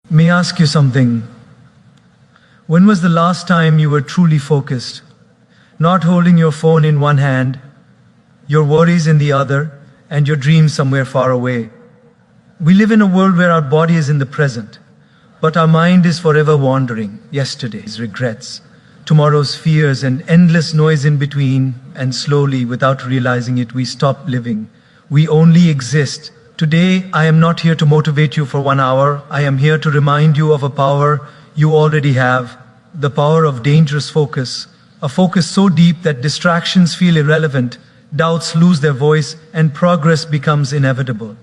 May I ask you something? When was the last time you were truly focused? Not holding your phone in one hand, your worries in the other, and your dreams somewhere far away. We live in a world where our body is in the present, but our mind is forever wandering. Yesterday's regrets, tomorrow's fears, and endless noise in between, and slowly, without realizing it, we stop living. We only exist. Today, I am not here to motivate you for 1 hour. I am here to remind you of a power you already have, the power of dangerous focus, a focus so deep that distractions feel irrelevant, doubts lose their voice, and progress becomes inevitable.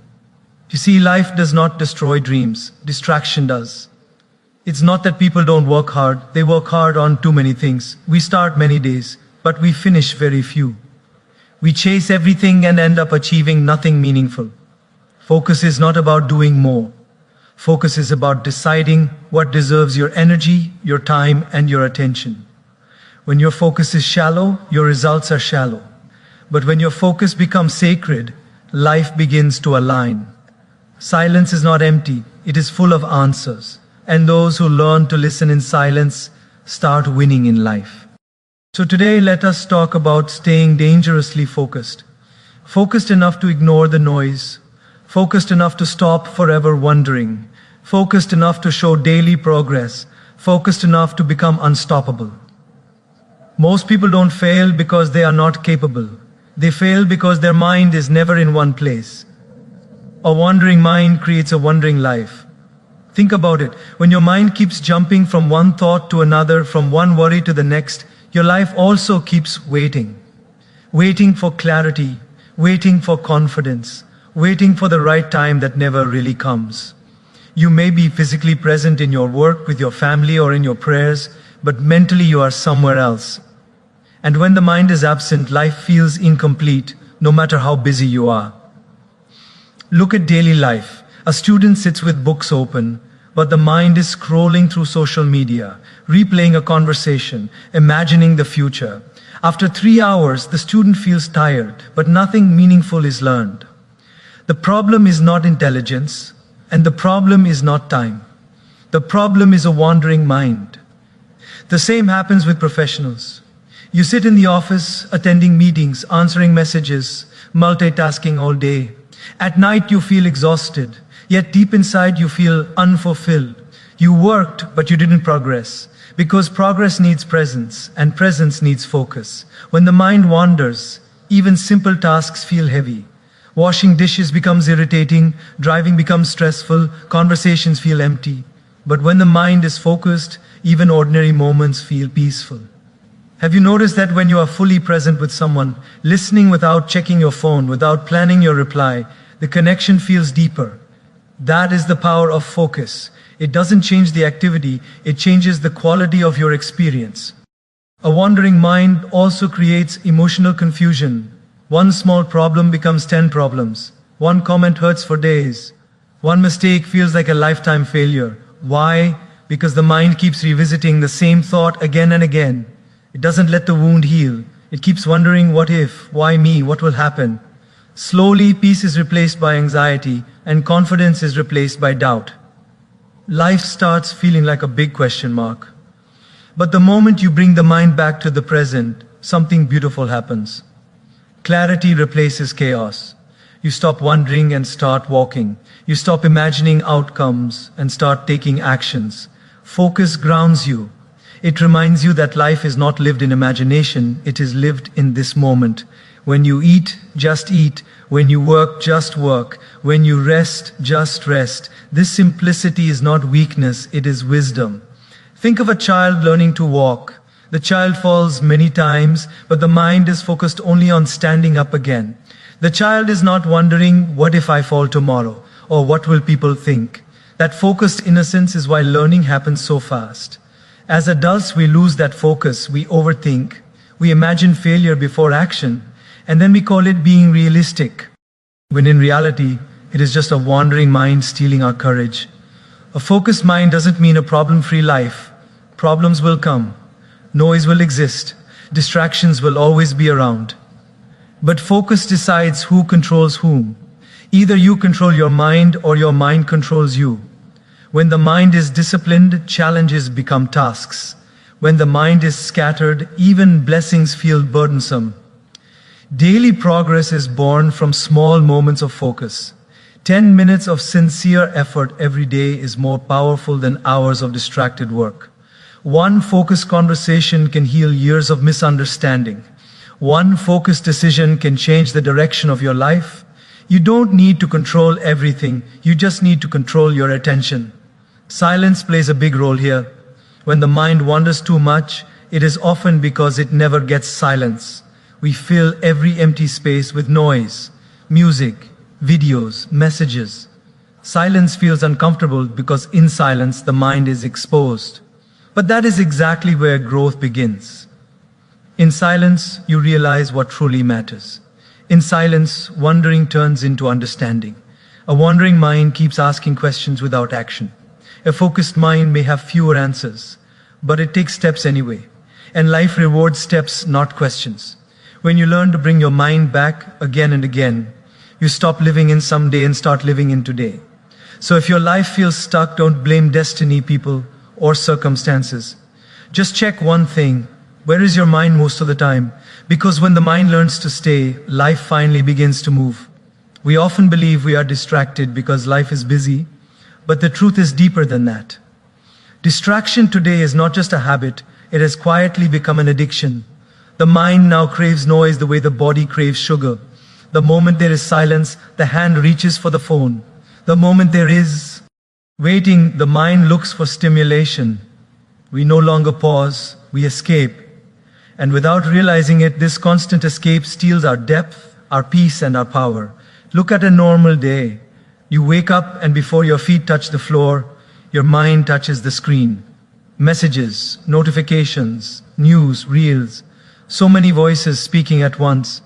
You see, life does not destroy dreams, distraction does. It's not that people don't work hard, they work hard on too many things. We start many days, but we finish very few. We chase everything and end up achieving nothing meaningful. Focus is not about doing more. Focus is about deciding what deserves your energy, your time, and your attention. When your focus is shallow, your results are shallow. But when your focus becomes sacred, life begins to align. Silence is not empty, it is full of answers. And those who learn to listen in silence start winning in life. So today, let us talk about staying dangerously focused. Focused enough to ignore the noise. Focused enough to stop forever wondering. Focused enough to show daily progress. Focused enough to become unstoppable. Most people don't fail because they are not capable. They fail because their mind is never in one place. A wandering mind creates a wandering life. Think about it. When your mind keeps jumping from one thought to another, from one worry to the next, your life also keeps waiting. Waiting for clarity, waiting for confidence, waiting for the right time that never really comes. You may be physically present in your work, with your family, or in your prayers, but mentally you are somewhere else. And when the mind is absent, life feels incomplete, no matter how busy you are. Look at daily life. A student sits with books open, but the mind is scrolling through social media, replaying a conversation, imagining the future. After 3 hours, the student feels tired, but nothing meaningful is learned. The problem is not intelligence, and the problem is not time. The problem is a wandering mind. The same happens with professionals. You sit in the office, attending meetings, answering messages, multitasking all day. At night you feel exhausted, yet deep inside you feel unfulfilled. You worked, but you didn't progress, because progress needs presence, and presence needs focus. When the mind wanders, even simple tasks feel heavy. Washing dishes becomes irritating, driving becomes stressful, conversations feel empty. But when the mind is focused, even ordinary moments feel peaceful. Have you noticed that when you are fully present with someone, listening without checking your phone, without planning your reply, the connection feels deeper? That is the power of focus. It doesn't change the activity, it changes the quality of your experience. A wandering mind also creates emotional confusion. One small problem becomes 10 problems. One comment hurts for days. One mistake feels like a lifetime failure. Why? Because the mind keeps revisiting the same thought again and again. It doesn't let the wound heal. It keeps wondering, what if? Why me? What will happen? Slowly, peace is replaced by anxiety, and confidence is replaced by doubt. Life starts feeling like a big question mark. But the moment you bring the mind back to the present, something beautiful happens. Clarity replaces chaos. You stop wondering and start walking. You stop imagining outcomes and start taking actions. Focus grounds you. It reminds you that life is not lived in imagination, it is lived in this moment. When you eat, just eat. When you work, just work. When you rest, just rest. This simplicity is not weakness, it is wisdom. Think of a child learning to walk. The child falls many times, but the mind is focused only on standing up again. The child is not wondering, what if I fall tomorrow? Or what will people think? That focused innocence is why learning happens so fast. As adults, we lose that focus, we overthink, we imagine failure before action, and then we call it being realistic, when in reality, it is just a wandering mind stealing our courage. A focused mind doesn't mean a problem-free life. Problems will come, noise will exist, distractions will always be around. But focus decides who controls whom. Either you control your mind or your mind controls you. When the mind is disciplined, challenges become tasks. When the mind is scattered, even blessings feel burdensome. Daily progress is born from small moments of focus. 10 minutes of sincere effort every day is more powerful than hours of distracted work. One focused conversation can heal years of misunderstanding. One focused decision can change the direction of your life. You don't need to control everything, you just need to control your attention. Silence plays a big role here. When the mind wanders too much, it is often because it never gets silence. We fill every empty space with noise, music, videos, messages. Silence feels uncomfortable because in silence the mind is exposed. But that is exactly where growth begins. In silence, you realize what truly matters. In silence, wondering turns into understanding. A wandering mind keeps asking questions without action. A focused mind may have fewer answers, but it takes steps anyway. And life rewards steps, not questions. When you learn to bring your mind back again and again, you stop living in someday and start living in today. So if your life feels stuck, don't blame destiny, people, or circumstances. Just check one thing. Where is your mind most of the time? Because when the mind learns to stay, life finally begins to move. We often believe we are distracted because life is busy, but the truth is deeper than that. Distraction today is not just a habit, it has quietly become an addiction. The mind now craves noise the way the body craves sugar. The moment there is silence, the hand reaches for the phone. The moment there is waiting, the mind looks for stimulation. We no longer pause, we escape. And without realizing it, this constant escape steals our depth, our peace, and our power. Look at a normal day. You wake up and before your feet touch the floor, your mind touches the screen. Messages, notifications, news, reels. So many voices speaking at once.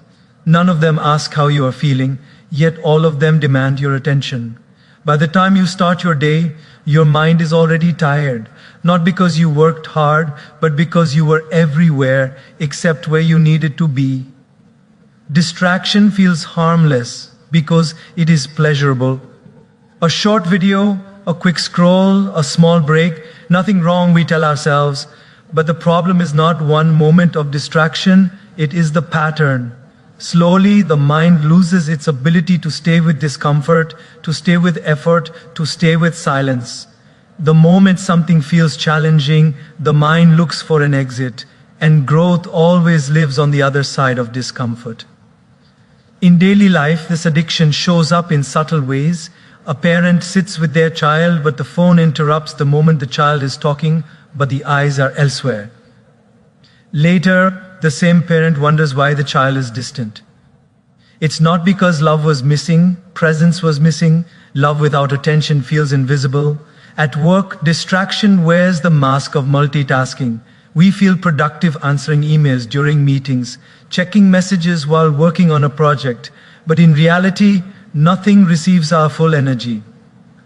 None of them ask how you are feeling, yet all of them demand your attention. By the time you start your day, your mind is already tired. Not because you worked hard, but because you were everywhere except where you needed to be. Distraction feels harmless because it is pleasurable. A short video, a quick scroll, a small break, nothing wrong, we tell ourselves. But the problem is not one moment of distraction, it is the pattern. Slowly, the mind loses its ability to stay with discomfort, to stay with effort, to stay with silence. The moment something feels challenging, the mind looks for an exit, and growth always lives on the other side of discomfort. In daily life, this addiction shows up in subtle ways. A parent sits with their child, but the phone interrupts the moment the child is talking, but the eyes are elsewhere. Later, the same parent wonders why the child is distant. It's not because love was missing, presence was missing. Love without attention feels invisible. At work, distraction wears the mask of multitasking. We feel productive answering emails during meetings, checking messages while working on a project. But in reality, nothing receives our full energy.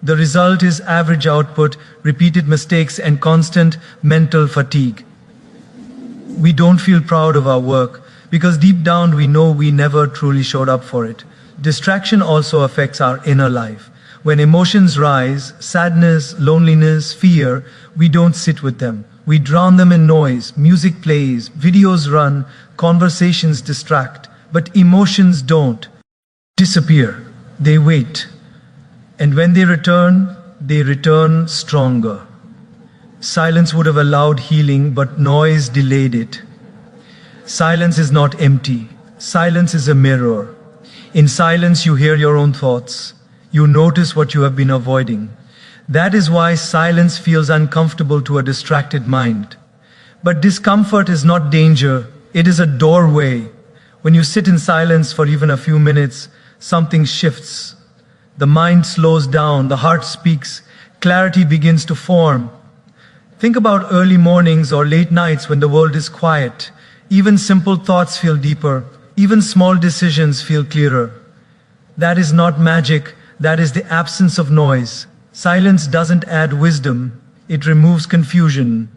The result is average output, repeated mistakes, and constant mental fatigue. We don't feel proud of our work because deep down we know we never truly showed up for it. Distraction also affects our inner life. When emotions rise, sadness, loneliness, fear, we don't sit with them. We drown them in noise, music plays, videos run, conversations distract. But emotions don't disappear, they wait. And when they return stronger. Silence would have allowed healing, but noise delayed it. Silence is not empty. Silence is a mirror. In silence, you hear your own thoughts. You notice what you have been avoiding. That is why silence feels uncomfortable to a distracted mind. But discomfort is not danger. It is a doorway. When you sit in silence for even a few minutes, something shifts. The mind slows down, the heart speaks, clarity begins to form. Think about early mornings or late nights when the world is quiet. Even simple thoughts feel deeper. Even small decisions feel clearer. That is not magic, that is the absence of noise. Silence doesn't add wisdom, it removes confusion.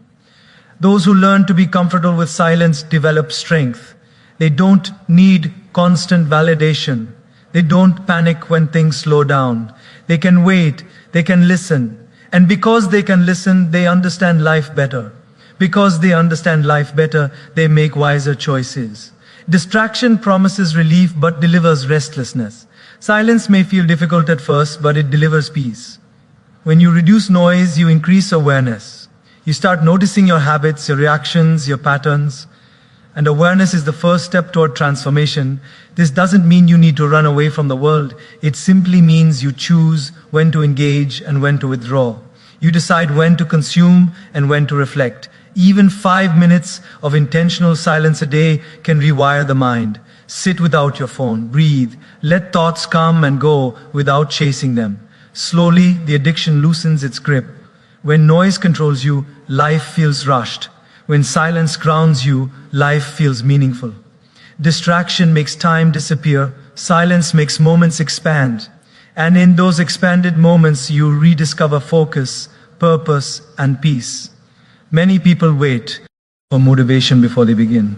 Those who learn to be comfortable with silence develop strength. They don't need constant validation. They don't panic when things slow down. They can wait, they can listen. And because they can listen, they understand life better. Because they understand life better, they make wiser choices. Distraction promises relief but delivers restlessness. Silence may feel difficult at first, but it delivers peace. When you reduce noise, you increase awareness. You start noticing your habits, your reactions, your patterns. And awareness is the first step toward transformation. This doesn't mean you need to run away from the world. It simply means you choose when to engage and when to withdraw. You decide when to consume and when to reflect. Even 5 minutes of intentional silence a day can rewire the mind. Sit without your phone, breathe, let thoughts come and go without chasing them. Slowly, the addiction loosens its grip. When noise controls you, life feels rushed. When silence grounds you, life feels meaningful. Distraction makes time disappear. Silence makes moments expand. And in those expanded moments, you rediscover focus, purpose, and peace. Many people wait for motivation before they begin.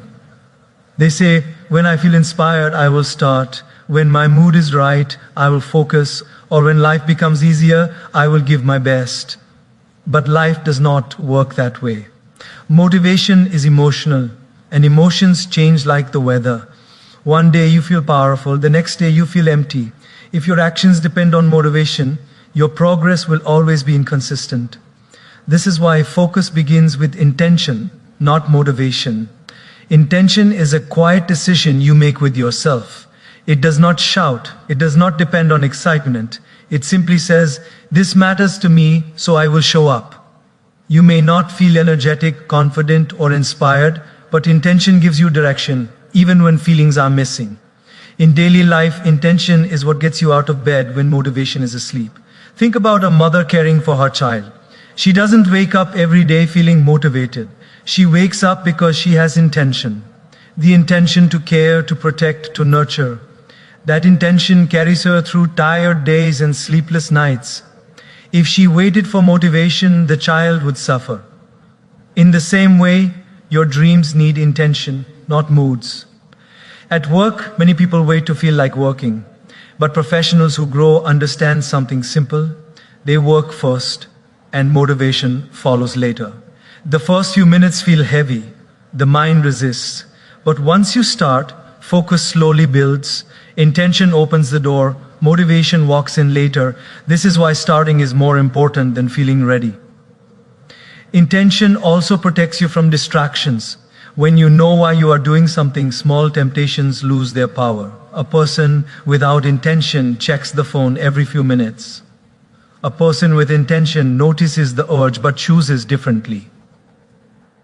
They say, when I feel inspired, I will start. When my mood is right, I will focus. Or when life becomes easier, I will give my best. But life does not work that way. Motivation is emotional, and emotions change like the weather. One day you feel powerful, the next day you feel empty. If your actions depend on motivation, your progress will always be inconsistent. This is why focus begins with intention, not motivation. Intention is a quiet decision you make with yourself. It does not shout, it does not depend on excitement. It simply says, this matters to me, so I will show up. You may not feel energetic, confident, or inspired, but intention gives you direction, even when feelings are missing. In daily life, intention is what gets you out of bed when motivation is asleep. Think about a mother caring for her child. She doesn't wake up every day feeling motivated. She wakes up because she has intention. The intention to care, to protect, to nurture. That intention carries her through tired days and sleepless nights. If she waited for motivation, the child would suffer. In the same way, your dreams need intention, not moods. At work, many people wait to feel like working. But professionals who grow understand something simple. They work first, and motivation follows later. The first few minutes feel heavy. The mind resists. But once you start, focus slowly builds. Intention opens the door. Motivation walks in later. This is why starting is more important than feeling ready. Intention also protects you from distractions. When you know why you are doing something, small temptations lose their power. A person without intention checks the phone every few minutes. A person with intention notices the urge but chooses differently.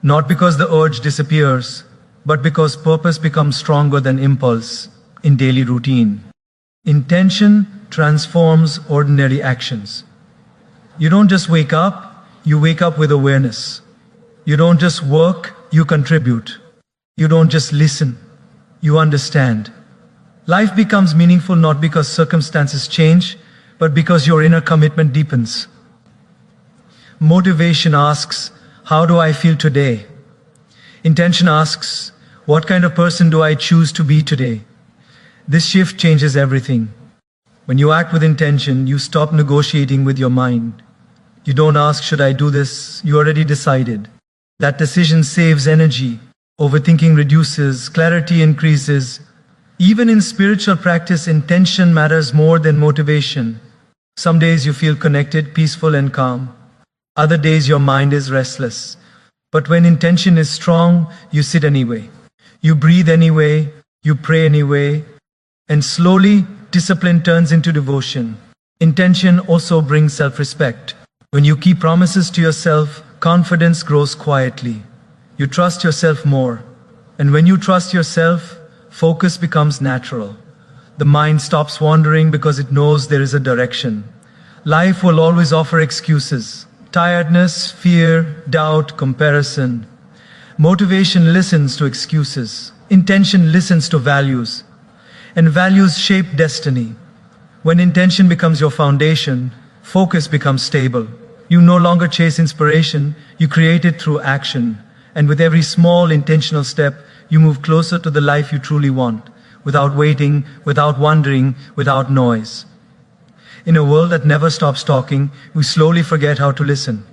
Not because the urge disappears, but because purpose becomes stronger than impulse in daily routine. Intention transforms ordinary actions. You don't just wake up, you wake up with awareness. You don't just work, you contribute. You don't just listen, you understand. Life becomes meaningful not because circumstances change, but because your inner commitment deepens. Motivation asks, how do I feel today? Intention asks, what kind of person do I choose to be today? This shift changes everything. When you act with intention, you stop negotiating with your mind. You don't ask, should I do this? You already decided. That decision saves energy. Overthinking reduces, clarity increases. Even in spiritual practice, intention matters more than motivation. Some days you feel connected, peaceful, and calm. Other days your mind is restless. But when intention is strong, you sit anyway. You breathe anyway, you pray anyway, and slowly, discipline turns into devotion. Intention also brings self-respect. When you keep promises to yourself, confidence grows quietly. You trust yourself more. And when you trust yourself, focus becomes natural. The mind stops wandering because it knows there is a direction. Life will always offer excuses. Tiredness, fear, doubt, comparison. Motivation listens to excuses. Intention listens to values. And values shape destiny. When intention becomes your foundation, focus becomes stable. You no longer chase inspiration, you create it through action. And with every small intentional step, you move closer to the life you truly want, without waiting, without wondering, without noise. In a world that never stops talking, we slowly forget how to listen.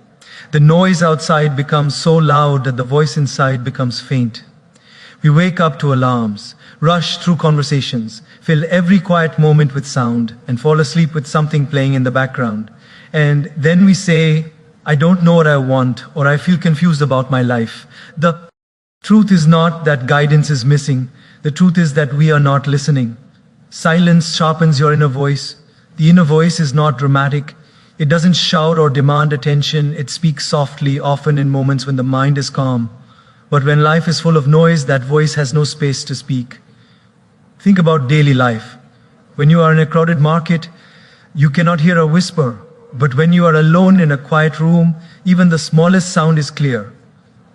The noise outside becomes so loud that the voice inside becomes faint. We wake up to alarms, rush through conversations, fill every quiet moment with sound, and fall asleep with something playing in the background. And then we say, I don't know what I want, or I feel confused about my life. The truth is not that guidance is missing. The truth is that we are not listening. Silence sharpens your inner voice. The inner voice is not dramatic. It doesn't shout or demand attention. It speaks softly, often in moments when the mind is calm. But when life is full of noise, that voice has no space to speak. Think about daily life. When you are in a crowded market, you cannot hear a whisper. But when you are alone in a quiet room, even the smallest sound is clear.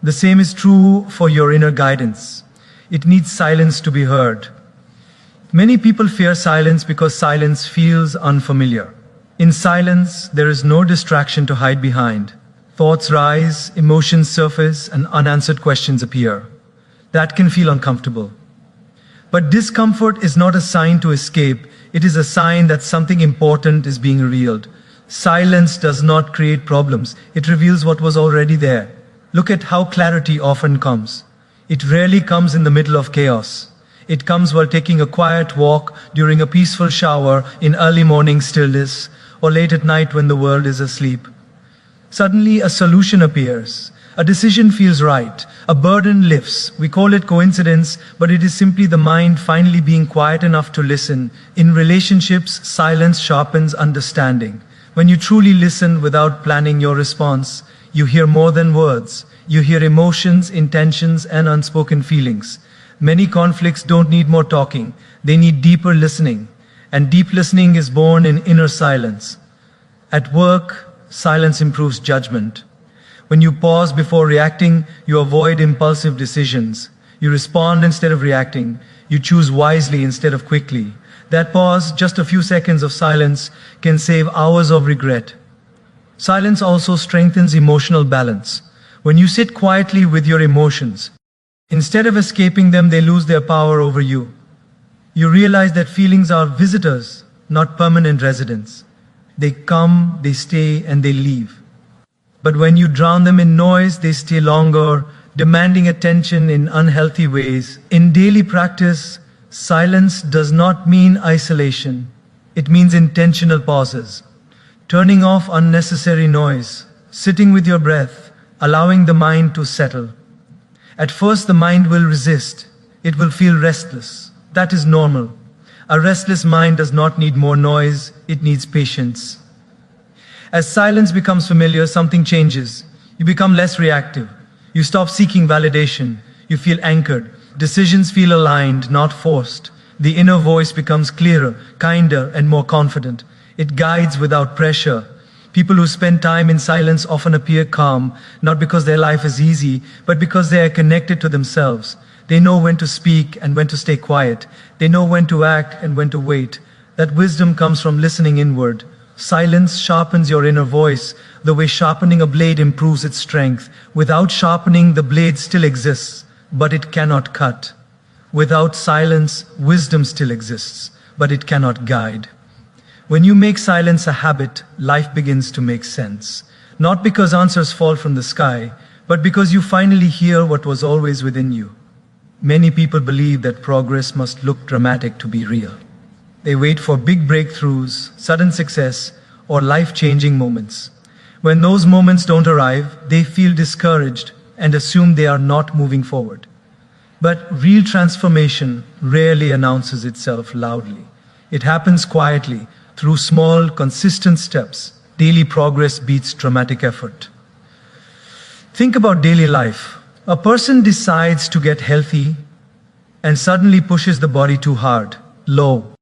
The same is true for your inner guidance. It needs silence to be heard. Many people fear silence because silence feels unfamiliar. In silence, there is no distraction to hide behind. Thoughts rise, emotions surface, and unanswered questions appear. That can feel uncomfortable. But discomfort is not a sign to escape. It is a sign that something important is being revealed. Silence does not create problems. It reveals what was already there. Look at how clarity often comes. It rarely comes in the middle of chaos. It comes while taking a quiet walk, during a peaceful shower, in early morning stillness, or late at night when the world is asleep. Suddenly a solution appears. A decision feels right. A burden lifts. We call it coincidence, but it is simply the mind finally being quiet enough to listen. In relationships, silence sharpens understanding. When you truly listen without planning your response, you hear more than words. You hear emotions, intentions, and unspoken feelings. Many conflicts don't need more talking. They need deeper listening. And deep listening is born in inner silence. At work, silence improves judgment. When you pause before reacting, you avoid impulsive decisions. You respond instead of reacting. You choose wisely instead of quickly. That pause, just a few seconds of silence, can save hours of regret. Silence also strengthens emotional balance. When you sit quietly with your emotions, instead of escaping them, they lose their power over you. You realize that feelings are visitors, not permanent residents. They come, they stay, and they leave. But when you drown them in noise, they stay longer, demanding attention in unhealthy ways. In daily practice, silence does not mean isolation. It means intentional pauses. Turning off unnecessary noise, sitting with your breath, allowing the mind to settle. At first, the mind will resist. It will feel restless. That is normal. A restless mind does not need more noise, it needs patience. As silence becomes familiar, something changes. You become less reactive. You stop seeking validation. You feel anchored. Decisions feel aligned, not forced. The inner voice becomes clearer, kinder, and more confident. It guides without pressure. People who spend time in silence often appear calm, not because their life is easy, but because they are connected to themselves. They know when to speak and when to stay quiet. They know when to act and when to wait. That wisdom comes from listening inward. Silence sharpens your inner voice, the way sharpening a blade improves its strength. Without sharpening, the blade still exists, but it cannot cut. Without silence, wisdom still exists, but it cannot guide. When you make silence a habit, life begins to make sense. Not because answers fall from the sky, but because you finally hear what was always within you. Many people believe that progress must look dramatic to be real. They wait for big breakthroughs, sudden success, or life-changing moments. When those moments don't arrive, they feel discouraged and assume they are not moving forward. But real transformation rarely announces itself loudly. It happens quietly, through small, consistent steps. Daily progress beats dramatic effort. Think about daily life. A person decides to get healthy and suddenly pushes the body too hard, low.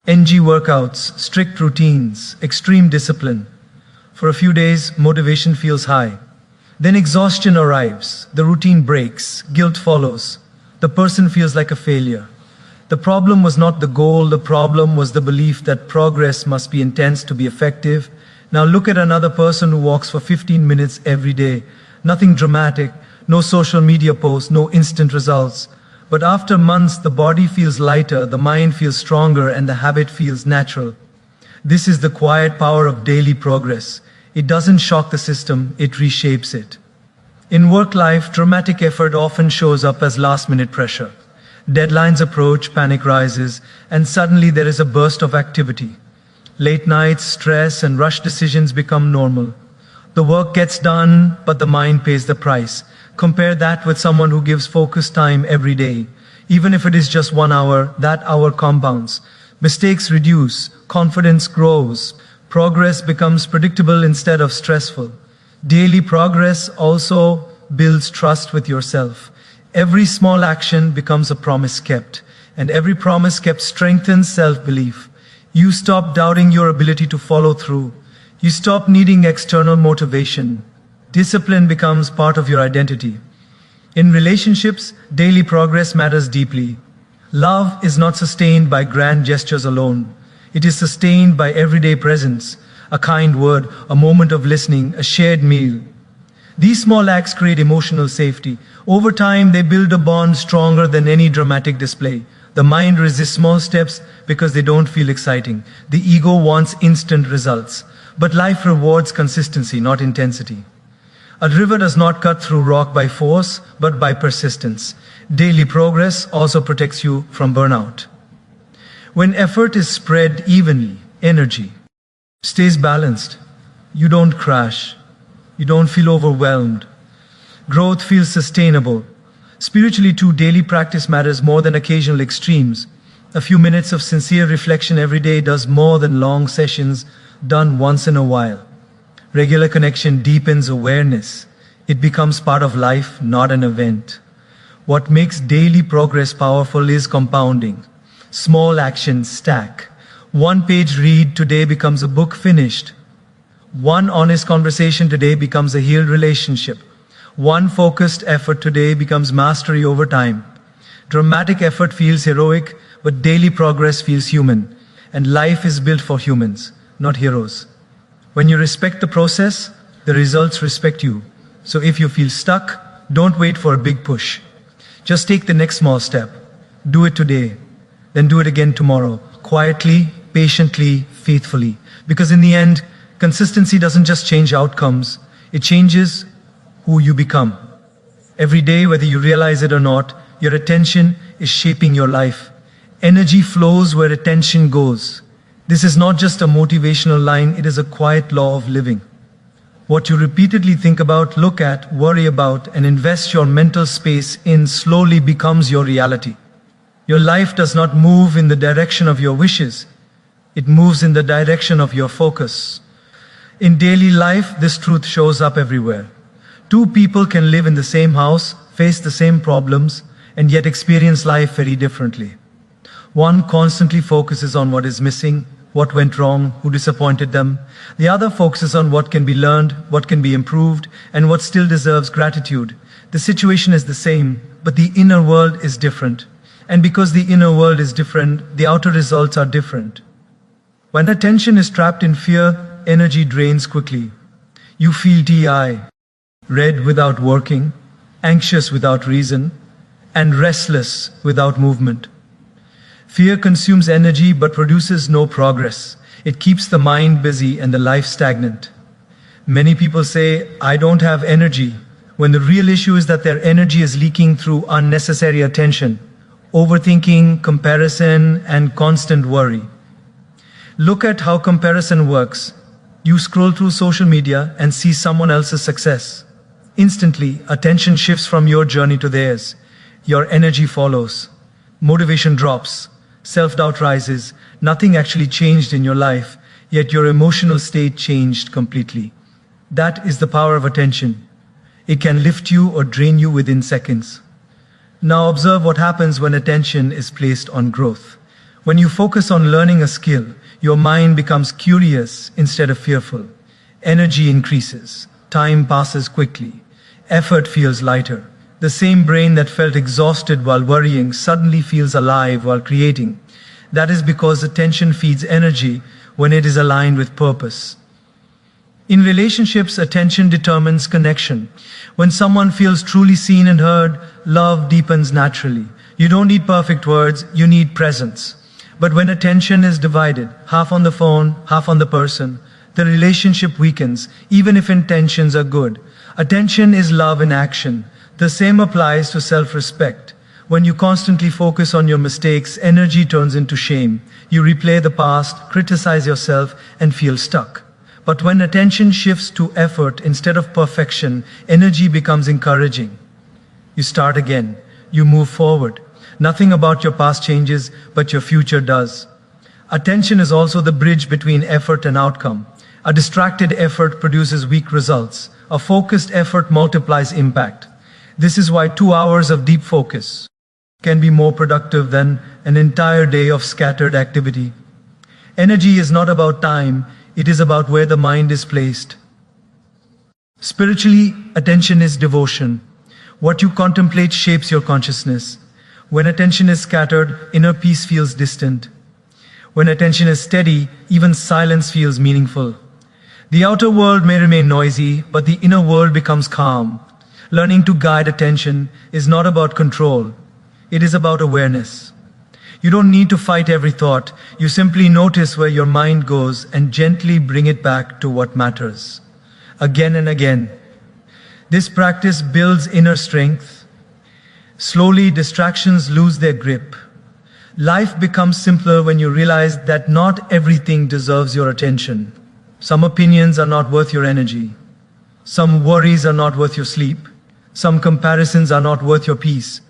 NG workouts, strict routines, extreme discipline. For a few days, motivation feels high. Then exhaustion arrives, the routine breaks, guilt follows. The person feels like a failure. The problem was not the goal, the problem was the belief that progress must be intense to be effective. Now look at another person who walks for 15 minutes every day. Nothing dramatic, no social media posts, no instant results. But after months, the body feels lighter, the mind feels stronger, and the habit feels natural. This is the quiet power of daily progress. It doesn't shock the system, it reshapes it. In work life, dramatic effort often shows up as last-minute pressure. Deadlines approach, panic rises, and suddenly there is a burst of activity. Late nights, stress, and rushed decisions become normal. The work gets done, but the mind pays the price. Compare that with someone who gives focused time every day. Even if it is just 1 hour, that hour compounds. Mistakes reduce, confidence grows, progress becomes predictable instead of stressful. Daily progress also builds trust with yourself. Every small action becomes a promise kept, and every promise kept strengthens self-belief. You stop doubting your ability to follow through. You stop needing external motivation. Discipline becomes part of your identity. In relationships, daily progress matters deeply. Love is not sustained by grand gestures alone. It is sustained by everyday presence, a kind word, a moment of listening, a shared meal. These small acts create emotional safety. Over time, they build a bond stronger than any dramatic display. The mind resists small steps because they don't feel exciting. The ego wants instant results. But life rewards consistency, not intensity. A river does not cut through rock by force, but by persistence. Daily progress also protects you from burnout. When effort is spread evenly, energy stays balanced. You don't crash. You don't feel overwhelmed. Growth feels sustainable. Spiritually too, daily practice matters more than occasional extremes. A few minutes of sincere reflection every day does more than long sessions done once in a while. Regular connection deepens awareness. It becomes part of life, not an event. What makes daily progress powerful is compounding. Small actions stack. 1 page read today becomes a book finished. 1 honest conversation today becomes a healed relationship. 1 focused effort today becomes mastery over time. Dramatic effort feels heroic, but daily progress feels human. And life is built for humans, not heroes. When you respect the process, the results respect you. So if you feel stuck, don't wait for a big push. Just take the next small step. Do it today, then do it again tomorrow, quietly, patiently, faithfully. Because in the end, consistency doesn't just change outcomes, it changes who you become. Every day, whether you realize it or not, your attention is shaping your life. Energy flows where attention goes. This is not just a motivational line, it is a quiet law of living. What you repeatedly think about, look at, worry about, and invest your mental space in slowly becomes your reality. Your life does not move in the direction of your wishes. It moves in the direction of your focus. In daily life, this truth shows up everywhere. 2 people can live in the same house, face the same problems, and yet experience life very differently. One constantly focuses on what is missing, what went wrong, who disappointed them. The other focuses on what can be learned, what can be improved, and what still deserves gratitude. The situation is the same, but the inner world is different. And because the inner world is different, the outer results are different. When attention is trapped in fear, energy drains quickly. You feel TI, red without working, anxious without reason, and restless without movement. Fear consumes energy but produces no progress. It keeps the mind busy and the life stagnant. Many people say, I don't have energy, when the real issue is that their energy is leaking through unnecessary attention, overthinking, comparison, and constant worry. Look at how comparison works. You scroll through social media and see someone else's success. Instantly, attention shifts from your journey to theirs. Your energy follows. Motivation drops. Self-doubt rises. Nothing actually changed in your life, yet your emotional state changed completely. That is the power of attention. It can lift you or drain you within seconds. Now observe what happens when attention is placed on growth. When you focus on learning a skill, your mind becomes curious instead of fearful. Energy increases. Time passes quickly. Effort feels lighter. The same brain that felt exhausted while worrying suddenly feels alive while creating. That is because attention feeds energy when it is aligned with purpose. In relationships, attention determines connection. When someone feels truly seen and heard, love deepens naturally. You don't need perfect words, you need presence. But when attention is divided, half on the phone, half on the person, the relationship weakens, even if intentions are good. Attention is love in action. The same applies to self-respect. When you constantly focus on your mistakes, energy turns into shame. You replay the past, criticize yourself, and feel stuck. But when attention shifts to effort instead of perfection, energy becomes encouraging. You start again. You move forward. Nothing about your past changes, but your future does. Attention is also the bridge between effort and outcome. A distracted effort produces weak results. A focused effort multiplies impact. This is why 2 hours of deep focus can be more productive than an entire day of scattered activity. Energy is not about time, it is about where the mind is placed. Spiritually, attention is devotion. What you contemplate shapes your consciousness. When attention is scattered, inner peace feels distant. When attention is steady, even silence feels meaningful. The outer world may remain noisy, but the inner world becomes calm. Learning to guide attention is not about control. It is about awareness. You don't need to fight every thought. You simply notice where your mind goes and gently bring it back to what matters. Again and again. This practice builds inner strength. Slowly, distractions lose their grip. Life becomes simpler when you realize that not everything deserves your attention. Some opinions are not worth your energy. Some worries are not worth your sleep. Some comparisons are not worth your peace.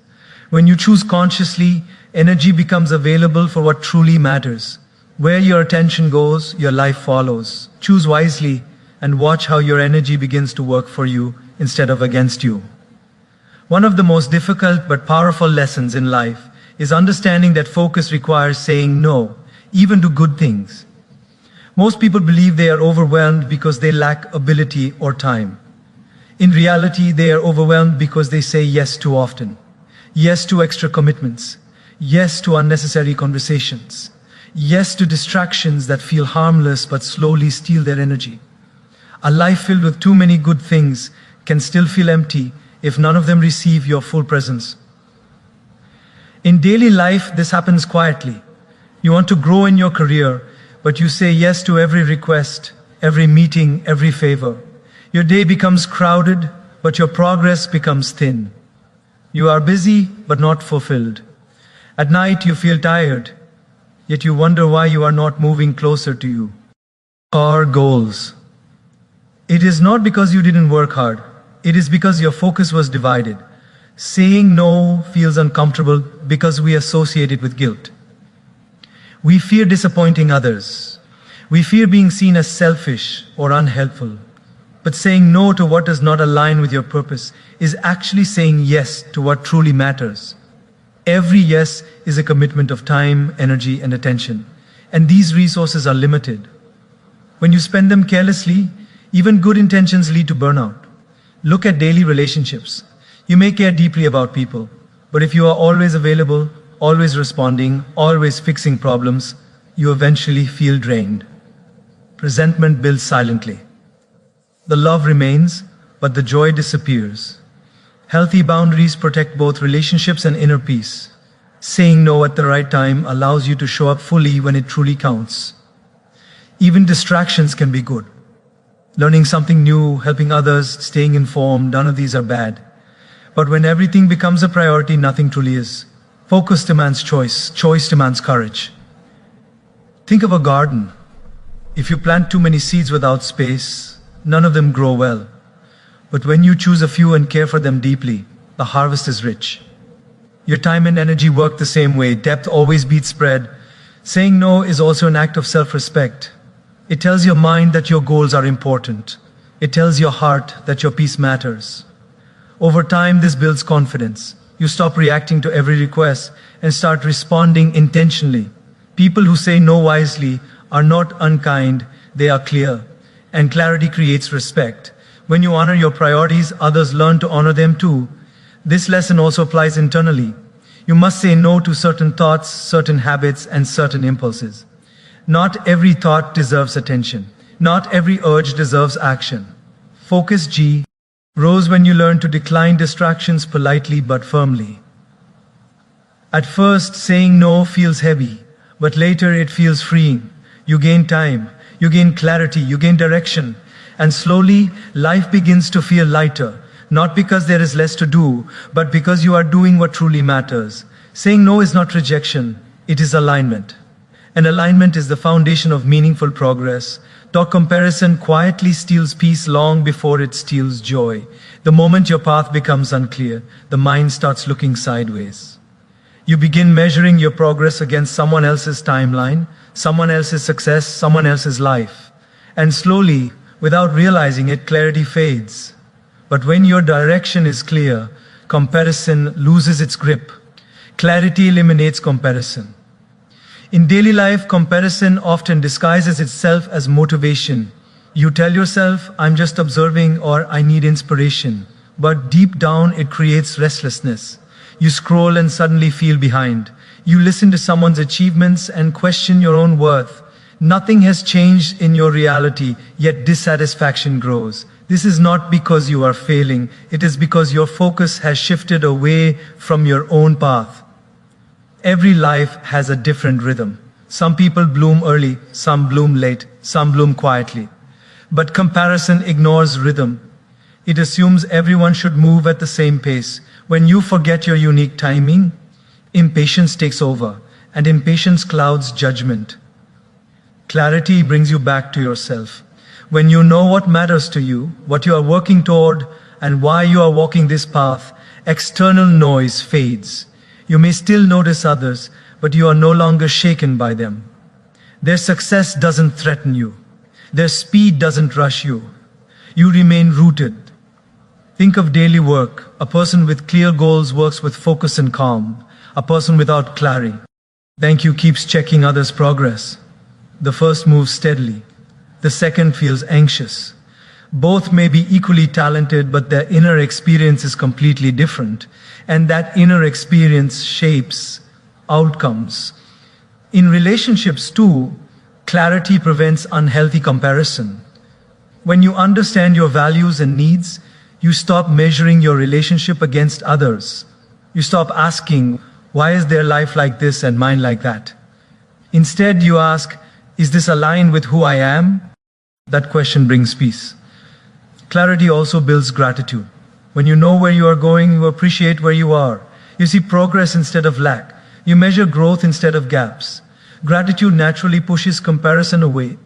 When you choose consciously, energy becomes available for what truly matters. Where your attention goes, your life follows. Choose wisely and watch how your energy begins to work for you instead of against you. One of the most difficult but powerful lessons in life is understanding that focus requires saying no, even to good things. Most people believe they are overwhelmed because they lack ability or time. In reality, they are overwhelmed because they say yes too often. Yes to extra commitments. Yes to unnecessary conversations. Yes to distractions that feel harmless but slowly steal their energy. A life filled with too many good things can still feel empty if none of them receive your full presence. In daily life, this happens quietly. You want to grow in your career, but you say yes to every request, every meeting, every favor. Your day becomes crowded, but your progress becomes thin. You are busy, but not fulfilled. At night, you feel tired, yet you wonder why you are not moving closer to you. Or goals. It is not because you didn't work hard. It is because your focus was divided. Saying no feels uncomfortable because we associate it with guilt. We fear disappointing others. We fear being seen as selfish or unhelpful. But saying no to what does not align with your purpose is actually saying yes to what truly matters. Every yes is a commitment of time, energy, and attention. And these resources are limited. When you spend them carelessly, even good intentions lead to burnout. Look at daily relationships. You may care deeply about people, but if you are always available, always responding, always fixing problems, you eventually feel drained. Resentment builds silently. The love remains, but the joy disappears. Healthy boundaries protect both relationships and inner peace. Saying no at the right time allows you to show up fully when it truly counts. Even distractions can be good. Learning something new, helping others, staying informed, none of these are bad. But when everything becomes a priority, nothing truly is. Focus demands choice. Choice demands courage. Think of a garden. If you plant too many seeds without space, none of them grow well. But when you choose a few and care for them deeply, the harvest is rich. Your time and energy work the same way. Depth always beats spread. Saying no is also an act of self-respect. It tells your mind that your goals are important. It tells your heart that your peace matters. Over time, this builds confidence. You stop reacting to every request and start responding intentionally. People who say no wisely are not unkind, they are clear. And clarity creates respect. When you honor your priorities, others learn to honor them too. This lesson also applies internally. You must say no to certain thoughts, certain habits, and certain impulses. Not every thought deserves attention. Not every urge deserves action. Focus G grows when you learn to decline distractions politely but firmly. At first, saying no feels heavy, But later it feels freeing. You gain time, you gain clarity, you gain direction. And slowly, life begins to feel lighter. Not because there is less to do, but because you are doing what truly matters. Saying no is not rejection, it is alignment. And alignment is the foundation of meaningful progress. Though comparison quietly steals peace long before it steals joy. The moment your path becomes unclear, the mind starts looking sideways. You begin measuring your progress against someone else's timeline, someone else's success, someone else's life. And slowly, without realizing it, clarity fades. But when your direction is clear, comparison loses its grip. Clarity eliminates comparison. In daily life, comparison often disguises itself as motivation. You tell yourself, I'm just observing, or I need inspiration. But deep down, it creates restlessness. You scroll and suddenly feel behind. You listen to someone's achievements and question your own worth. Nothing has changed in your reality, yet dissatisfaction grows. This is not because you are failing, it is because your focus has shifted away from your own path. Every life has a different rhythm. Some people bloom early, some bloom late, some bloom quietly. But comparison ignores rhythm. It assumes everyone should move at the same pace. When you forget your unique timing, impatience takes over, and impatience clouds judgment. Clarity brings you back to yourself. When you know what matters to you, what you are working toward, and why you are walking this path, external noise fades. You may still notice others, but you are no longer shaken by them. Their success doesn't threaten you. Their speed doesn't rush you. You remain rooted. Think of daily work. A person with clear goals works with focus and calm. A person without clarity, thank you, keeps checking others' progress. The first moves steadily. The second feels anxious. Both may be equally talented, but their inner experience is completely different. And that inner experience shapes outcomes. In relationships too, clarity prevents unhealthy comparison. When you understand your values and needs, you stop measuring your relationship against others. You stop asking, why is their life like this and mine like that? Instead, you ask, is this aligned with who I am? That question brings peace. Clarity also builds gratitude. When you know where you are going, you appreciate where you are. You see progress instead of lack. You measure growth instead of gaps. Gratitude naturally pushes comparison away.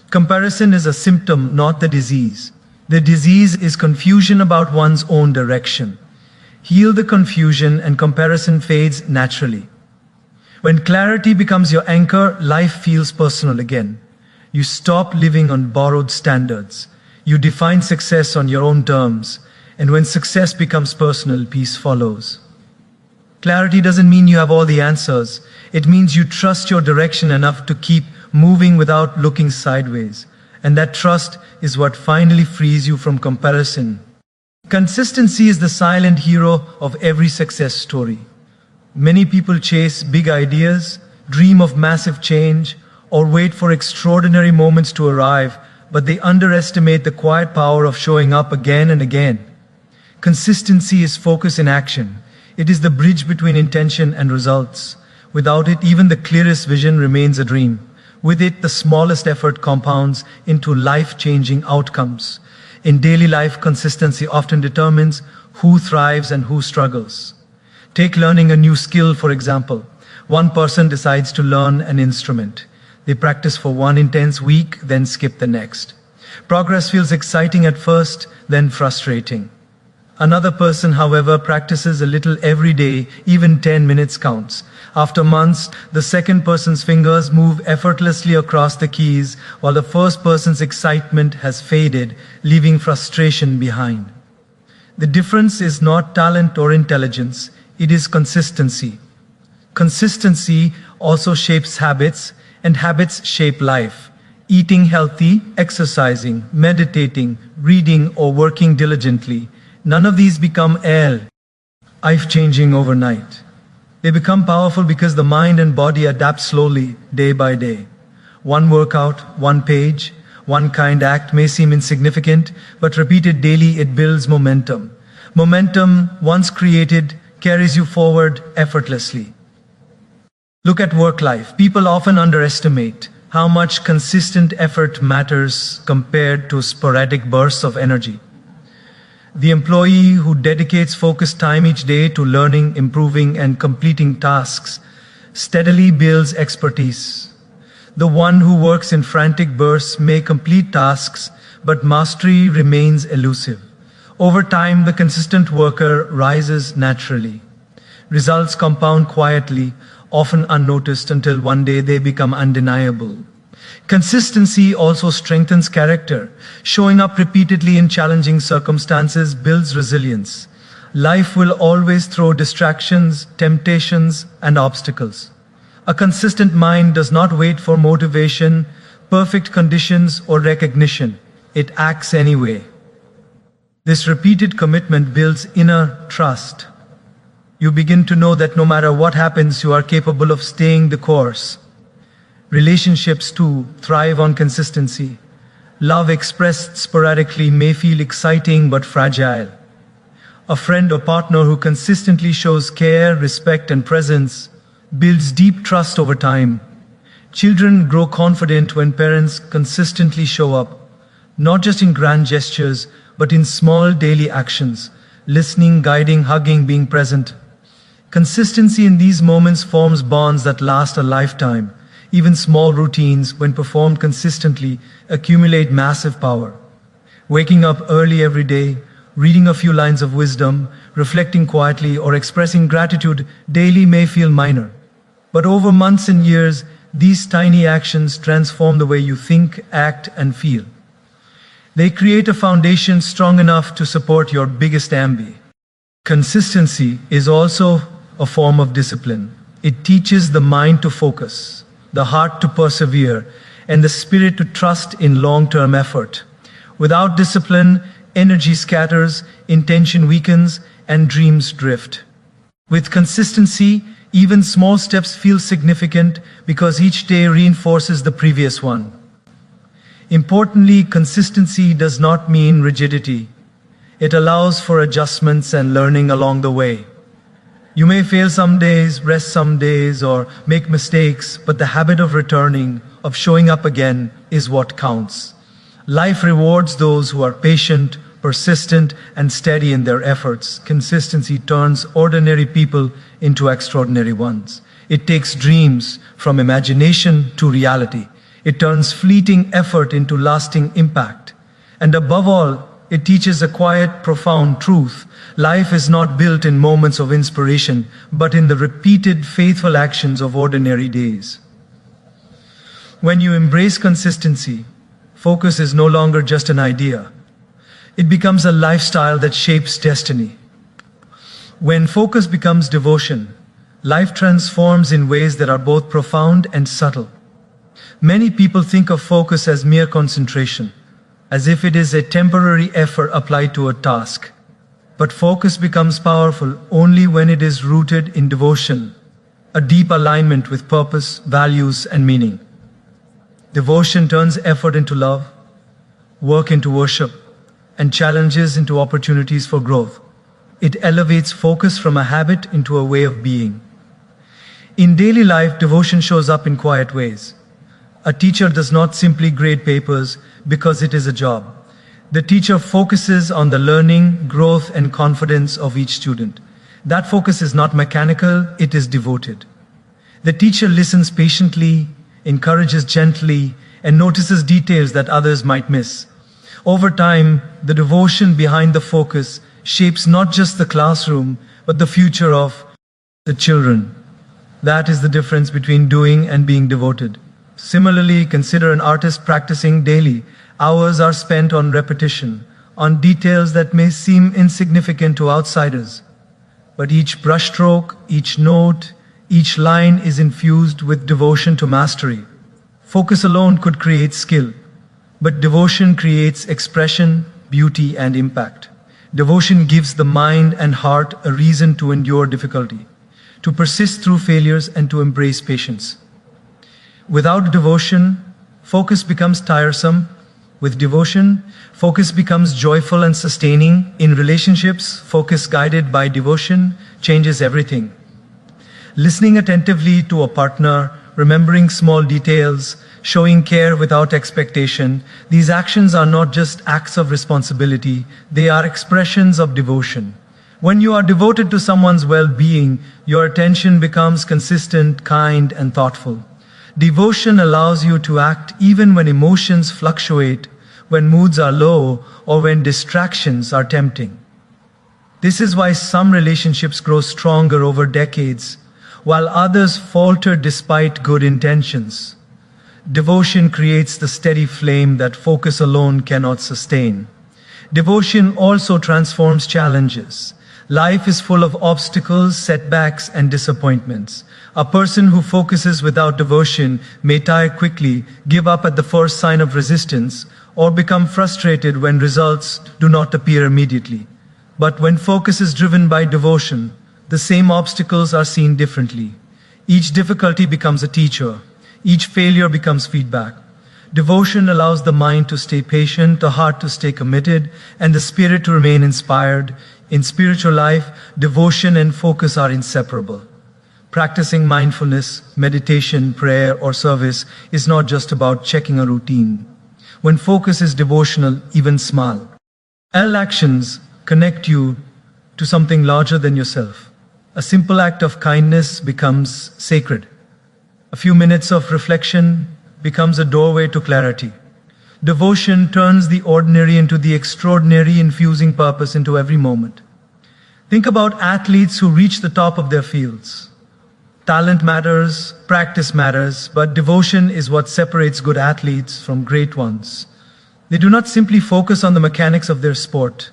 Comparison is a symptom, not the disease. The disease is confusion about one's own direction. Heal the confusion and comparison fades naturally. When clarity becomes your anchor, life feels personal again. You stop living on borrowed standards. You define success on your own terms. And when success becomes personal, peace follows. Clarity doesn't mean you have all the answers. It means you trust your direction enough to keep moving without looking sideways. And that trust is what finally frees you from comparison. Consistency is the silent hero of every success story. Many people chase big ideas, dream of massive change, or wait for extraordinary moments to arrive, but they underestimate the quiet power of showing up again and again. Consistency is focus in action. It is the bridge between intention and results. Without it, even the clearest vision remains a dream. With it, the smallest effort compounds into life-changing outcomes. In daily life, consistency often determines who thrives and who struggles. Take learning a new skill, for example. One person decides to learn an instrument. They practice for one intense week, then skip the next. Progress feels exciting at first, then frustrating. Another person, however, practices a little every day, even 10 minutes counts. After months, the second person's fingers move effortlessly across the keys, while the first person's excitement has faded, leaving frustration behind. The difference is not talent or intelligence, it is consistency. Consistency also shapes habits, and habits shape life. Eating healthy, exercising, meditating, reading, or working diligently. None of these become life-changing overnight. They become powerful because the mind and body adapt slowly, day by day. One workout, one page, one kind act may seem insignificant, but repeated daily, it builds momentum. Momentum, once created, carries you forward effortlessly. Look at work life. People often underestimate how much consistent effort matters compared to sporadic bursts of energy. The employee who dedicates focused time each day to learning, improving, and completing tasks steadily builds expertise. The one who works in frantic bursts may complete tasks, but mastery remains elusive. Over time, the consistent worker rises naturally. Results compound quietly, often unnoticed until one day they become undeniable. Consistency also strengthens character. Showing up repeatedly in challenging circumstances builds resilience. Life will always throw distractions, temptations, and obstacles. A consistent mind does not wait for motivation, perfect conditions, or recognition. It acts anyway. This repeated commitment builds inner trust. You begin to know that no matter what happens, you are capable of staying the course. Relationships too thrive on consistency. Love expressed sporadically may feel exciting but fragile. A friend or partner who consistently shows care, respect, and presence builds deep trust over time. Children grow confident when parents consistently show up, not just in grand gestures, but in small daily actions, listening, guiding, hugging, being present. Consistency in these moments forms bonds that last a lifetime. Even small routines, when performed consistently, accumulate massive power. Waking up early every day, reading a few lines of wisdom, reflecting quietly, or expressing gratitude daily may feel minor. But over months and years, these tiny actions transform the way you think, act, and feel. They create a foundation strong enough to support your biggest ambition. Consistency is also a form of discipline. It teaches the mind to focus, the heart to persevere, and the spirit to trust in long-term effort. Without discipline, energy scatters, intention weakens, and dreams drift. With consistency, even small steps feel significant because each day reinforces the previous one. Importantly, consistency does not mean rigidity. It allows for adjustments and learning along the way. You may fail some days, rest some days, or make mistakes, but the habit of returning, of showing up again, is what counts. Life rewards those who are patient, persistent, and steady in their efforts. Consistency turns ordinary people into extraordinary ones. It takes dreams from imagination to reality. It turns fleeting effort into lasting impact. And above all, it teaches a quiet, profound truth. Life is not built in moments of inspiration, but in the repeated, faithful actions of ordinary days. When you embrace consistency, focus is no longer just an idea. It becomes a lifestyle that shapes destiny. When focus becomes devotion, life transforms in ways that are both profound and subtle. Many people think of focus as mere concentration, as if it is a temporary effort applied to a task. But focus becomes powerful only when it is rooted in devotion, a deep alignment with purpose, values, and meaning. Devotion turns effort into love, work into worship, and challenges into opportunities for growth. It elevates focus from a habit into a way of being. In daily life, devotion shows up in quiet ways. A teacher does not simply grade papers because it is a job. The teacher focuses on the learning, growth, and confidence of each student. That focus is not mechanical, it is devoted. The teacher listens patiently, encourages gently, and notices details that others might miss. Over time, the devotion behind the focus shapes not just the classroom, but the future of the children. That is the difference between doing and being devoted. Similarly, consider an artist practicing daily. Hours are spent on repetition, on details that may seem insignificant to outsiders. But each brushstroke, each note, each line is infused with devotion to mastery. Focus alone could create skill, but devotion creates expression, beauty, and impact. Devotion gives the mind and heart a reason to endure difficulty, to persist through failures, and to embrace patience. Without devotion, focus becomes tiresome. With devotion, focus becomes joyful and sustaining. In relationships, focus guided by devotion changes everything. Listening attentively to a partner, remembering small details, showing care without expectation, these actions are not just acts of responsibility, they are expressions of devotion. When you are devoted to someone's well-being, your attention becomes consistent, kind, and thoughtful. Devotion allows you to act even when emotions fluctuate, when moods are low, or when distractions are tempting. This is why some relationships grow stronger over decades, while others falter despite good intentions. Devotion creates the steady flame that focus alone cannot sustain. Devotion also transforms challenges. Life is full of obstacles, setbacks, and disappointments. A person who focuses without devotion may tire quickly, give up at the first sign of resistance, or become frustrated when results do not appear immediately. But when focus is driven by devotion, the same obstacles are seen differently. Each difficulty becomes a teacher. Each failure becomes feedback. Devotion allows the mind to stay patient, the heart to stay committed, and the spirit to remain inspired. In spiritual life, devotion and focus are inseparable. Practicing mindfulness, meditation, prayer, or service is not just about checking a routine. When focus is devotional, even small actions connect you to something larger than yourself. A simple act of kindness becomes sacred. A few minutes of reflection becomes a doorway to clarity. Devotion turns the ordinary into the extraordinary, infusing purpose into every moment. Think about athletes who reach the top of their fields. Talent matters, practice matters, but devotion is what separates good athletes from great ones. They do not simply focus on the mechanics of their sport.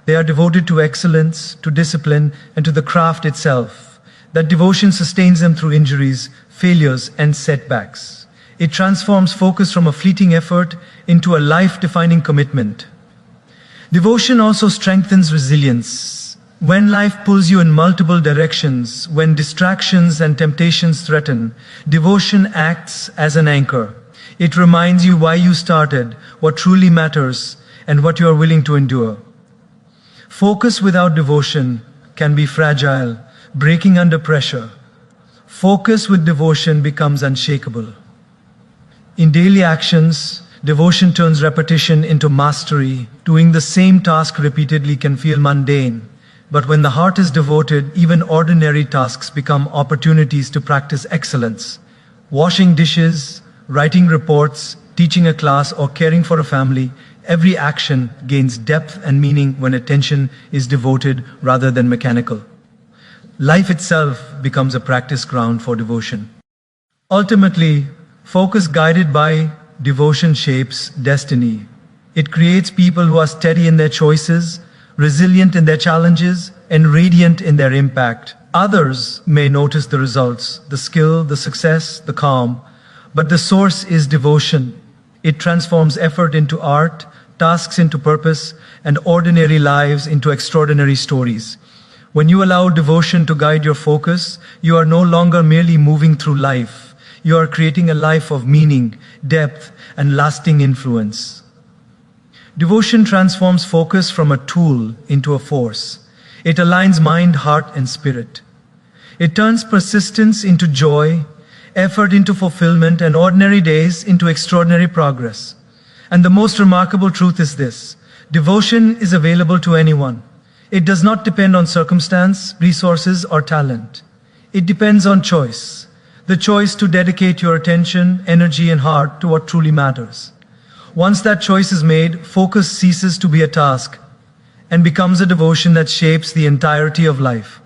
They are devoted to excellence, to discipline, and to the craft itself. That devotion sustains them through injuries, failures, and setbacks. It transforms focus from a fleeting effort into a life-defining commitment. Devotion also strengthens resilience. When life pulls you in multiple directions, when distractions and temptations threaten, devotion acts as an anchor. It reminds you why you started, what truly matters, and what you are willing to endure. Focus without devotion can be fragile, breaking under pressure. Focus with devotion becomes unshakable. In daily actions, devotion turns repetition into mastery. Doing the same task repeatedly can feel mundane, but when the heart is devoted, even ordinary tasks become opportunities to practice excellence. Washing dishes, writing reports, teaching a class, or caring for a family, every action gains depth and meaning when attention is devoted rather than mechanical. Life itself becomes a practice ground for devotion. Ultimately, focus guided by devotion shapes destiny. It creates people who are steady in their choices, resilient in their challenges, and radiant in their impact. Others may notice the results, the skill, the success, the calm, but the source is devotion. It transforms effort into art, tasks into purpose, and ordinary lives into extraordinary stories. When you allow devotion to guide your focus, you are no longer merely moving through life. You are creating a life of meaning, depth, and lasting influence. Devotion transforms focus from a tool into a force. It aligns mind, heart, and spirit. It turns persistence into joy, effort into fulfillment, and ordinary days into extraordinary progress. And the most remarkable truth is this: devotion is available to anyone. It does not depend on circumstance, resources, or talent. It depends on choice. The choice to dedicate your attention, energy, and heart to what truly matters. Once that choice is made, focus ceases to be a task and becomes a devotion that shapes the entirety of life.